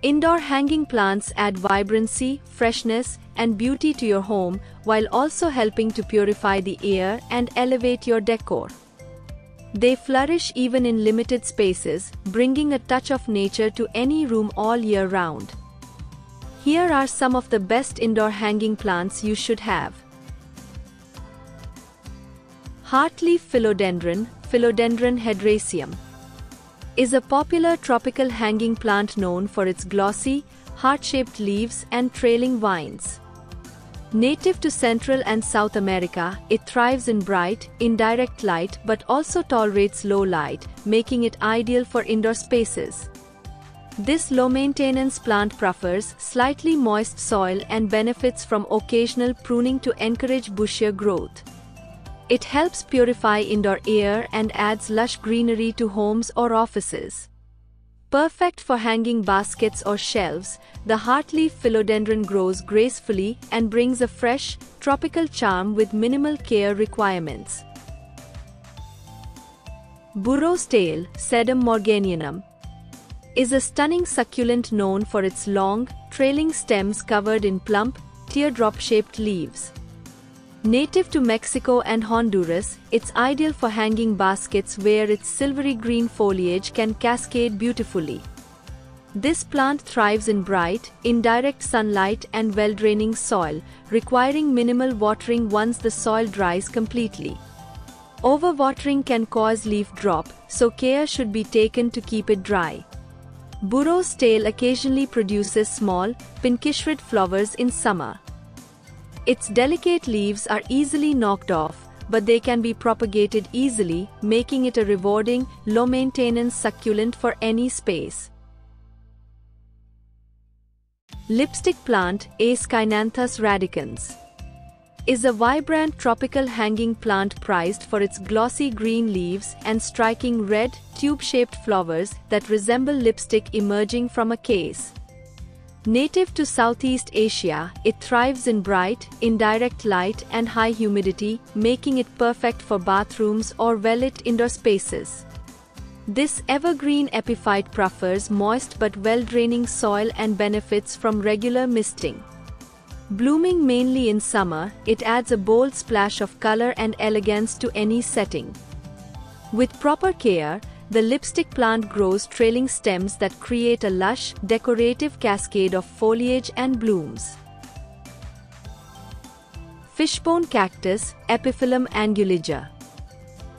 Indoor hanging plants add vibrancy, freshness, and beauty to your home while also helping to purify the air and elevate your decor. They flourish even in limited spaces, bringing a touch of nature to any room all year round. Here are some of the best indoor hanging plants you should have. Heartleaf philodendron, Philodendron hedraceum, is a popular tropical hanging plant known for its glossy, heart-shaped leaves and trailing vines. Native to Central and South America, it thrives in bright, indirect light but also tolerates low light, making it ideal for indoor spaces. This low-maintenance plant prefers slightly moist soil and benefits from occasional pruning to encourage bushier growth. It helps purify indoor air and adds lush greenery to homes or offices. Perfect for hanging baskets or shelves, the heartleaf philodendron grows gracefully and brings a fresh, tropical charm with minimal care requirements. Burro's tail, Sedum morganianum, is a stunning succulent known for its long, trailing stems covered in plump, teardrop-shaped leaves. Native to Mexico and Honduras, it's ideal for hanging baskets where its silvery green foliage can cascade beautifully. This plant thrives in bright, indirect sunlight and well-draining soil, requiring minimal watering once the soil dries completely. Overwatering can cause leaf drop, so care should be taken to keep it dry. Burro's tail occasionally produces small, pinkish red flowers in summer. Its delicate leaves are easily knocked off, but they can be propagated easily, making it a rewarding, low-maintenance succulent for any space. Lipstick plant, Aescynanthus radicans, is a vibrant tropical hanging plant prized for its glossy green leaves and striking red, tube-shaped flowers that resemble lipstick emerging from a case. Native to Southeast Asia, it thrives in bright, indirect light and high humidity, making it perfect for bathrooms or well-lit indoor spaces. This evergreen epiphyte prefers moist but well-draining soil and benefits from regular misting. Blooming mainly in summer, it adds a bold splash of color and elegance to any setting. With proper care, the lipstick plant grows trailing stems that create a lush, decorative cascade of foliage and blooms. Fishbone cactus, Epiphyllum anguliger,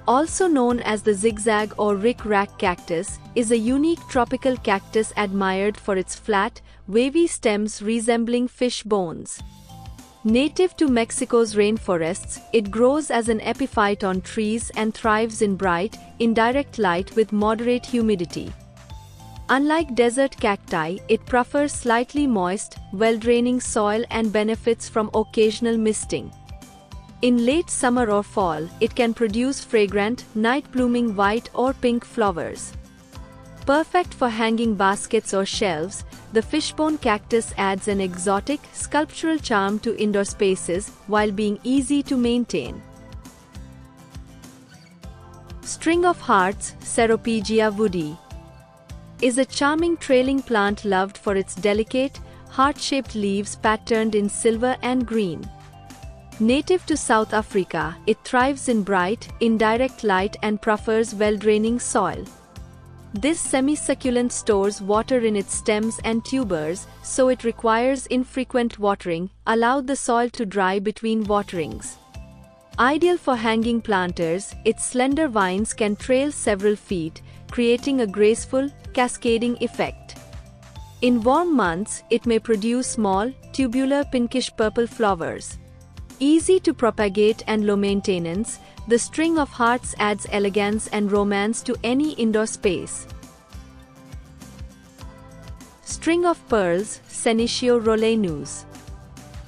also known as the zigzag or rick-rack cactus, is a unique tropical cactus admired for its flat, wavy stems resembling fish bones. Native to Mexico's rainforests, it grows as an epiphyte on trees and thrives in bright, indirect light with moderate humidity. Unlike desert cacti, it prefers slightly moist, well-draining soil and benefits from occasional misting. In late summer or fall, it can produce fragrant, night-blooming white or pink flowers. Perfect for hanging baskets or shelves, the fishbone cactus adds an exotic, sculptural charm to indoor spaces while being easy to maintain. String of Hearts, Ceropegia woodii, is a charming trailing plant loved for its delicate, heart-shaped leaves patterned in silver and green. Native to South Africa, it thrives in bright, indirect light and prefers well-draining soil. This semi-succulent stores water in its stems and tubers, so it requires infrequent watering, allowing the soil to dry between waterings. Ideal for hanging planters, its slender vines can trail several feet, creating a graceful, cascading effect. In warm months, it may produce small, tubular pinkish-purple flowers. Easy to propagate and low maintenance, the String of Hearts adds elegance and romance to any indoor space. String of Pearls, Senecio roleinus,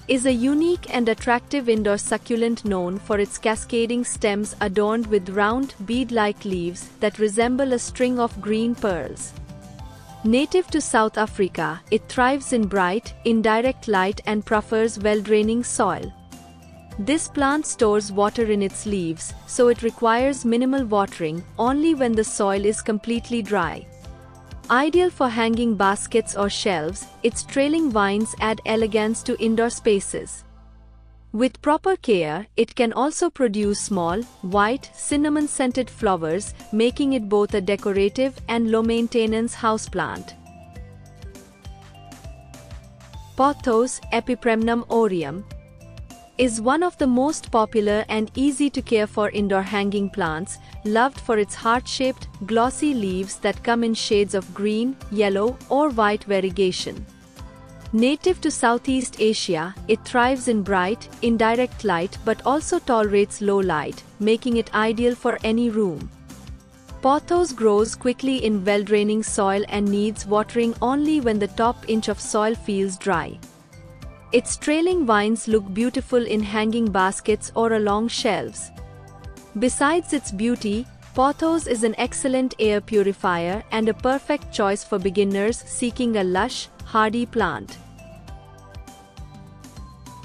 is a unique and attractive indoor succulent known for its cascading stems adorned with round, bead-like leaves that resemble a string of green pearls. Native to South Africa, it thrives in bright, indirect light and prefers well-draining soil. This plant stores water in its leaves, so it requires minimal watering only when the soil is completely dry. Ideal for hanging baskets or shelves, its trailing vines add elegance to indoor spaces. With proper care, it can also produce small, white, cinnamon-scented flowers, making it both a decorative and low-maintenance houseplant. Pothos Epipremnum aureum is one of the most popular and easy-to-care-for indoor hanging plants, loved for its heart-shaped, glossy leaves that come in shades of green, yellow, or white variegation. Native to Southeast Asia, it thrives in bright, indirect light but also tolerates low light, making it ideal for any room. Pothos grows quickly in well-draining soil and needs watering only when the top inch of soil feels dry. Its trailing vines look beautiful in hanging baskets or along shelves. Besides its beauty, pothos is an excellent air purifier and a perfect choice for beginners seeking a lush, hardy plant.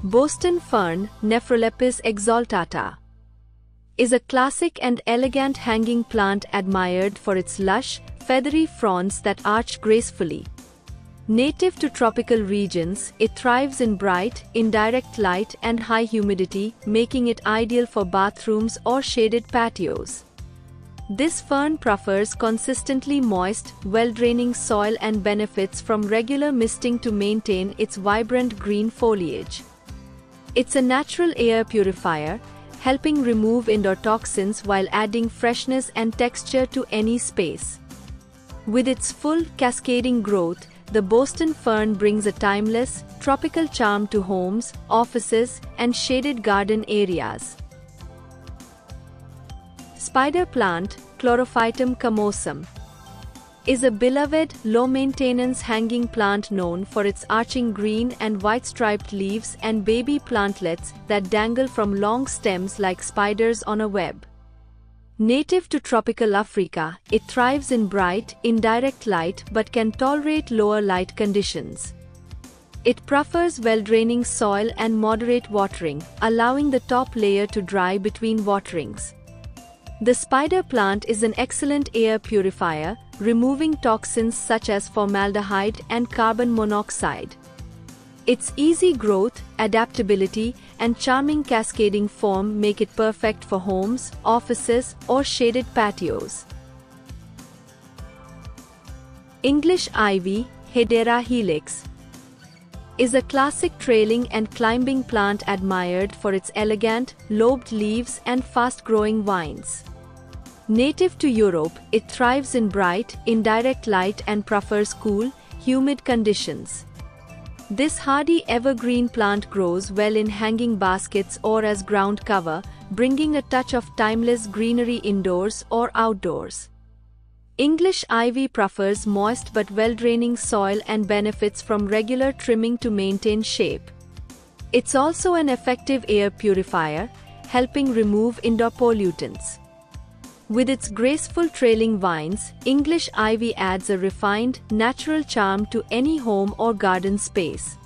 Boston fern Nephrolepis exaltata is a classic and elegant hanging plant admired for its lush, feathery fronds that arch gracefully. Native to tropical regions, it thrives in bright, indirect light and high humidity, making it ideal for bathrooms or shaded patios. This fern prefers consistently moist, well-draining soil and benefits from regular misting to maintain its vibrant green foliage. It's a natural air purifier, helping remove indoor toxins while adding freshness and texture to any space. With its full, cascading growth, the Boston fern brings a timeless, tropical charm to homes, offices, and shaded garden areas. Spider plant Chlorophytum camosum is a beloved, low-maintenance hanging plant known for its arching green and white-striped leaves and baby plantlets that dangle from long stems like spiders on a web. Native to tropical Africa, it thrives in bright, indirect light but can tolerate lower light conditions. It prefers well-draining soil and moderate watering, allowing the top layer to dry between waterings. The spider plant is an excellent air purifier, removing toxins such as formaldehyde and carbon monoxide. Its easy growth, adaptability, and charming cascading form make it perfect for homes, offices, or shaded patios. English ivy, Hedera helix, is a classic trailing and climbing plant admired for its elegant, lobed leaves and fast-growing vines. Native to Europe, it thrives in bright, indirect light and prefers cool, humid conditions. This hardy evergreen plant grows well in hanging baskets or as ground cover, bringing a touch of timeless greenery indoors or outdoors. English ivy prefers moist but well-draining soil and benefits from regular trimming to maintain shape. It's also an effective air purifier, helping remove indoor pollutants. With its graceful trailing vines, English ivy adds a refined, natural charm to any home or garden space.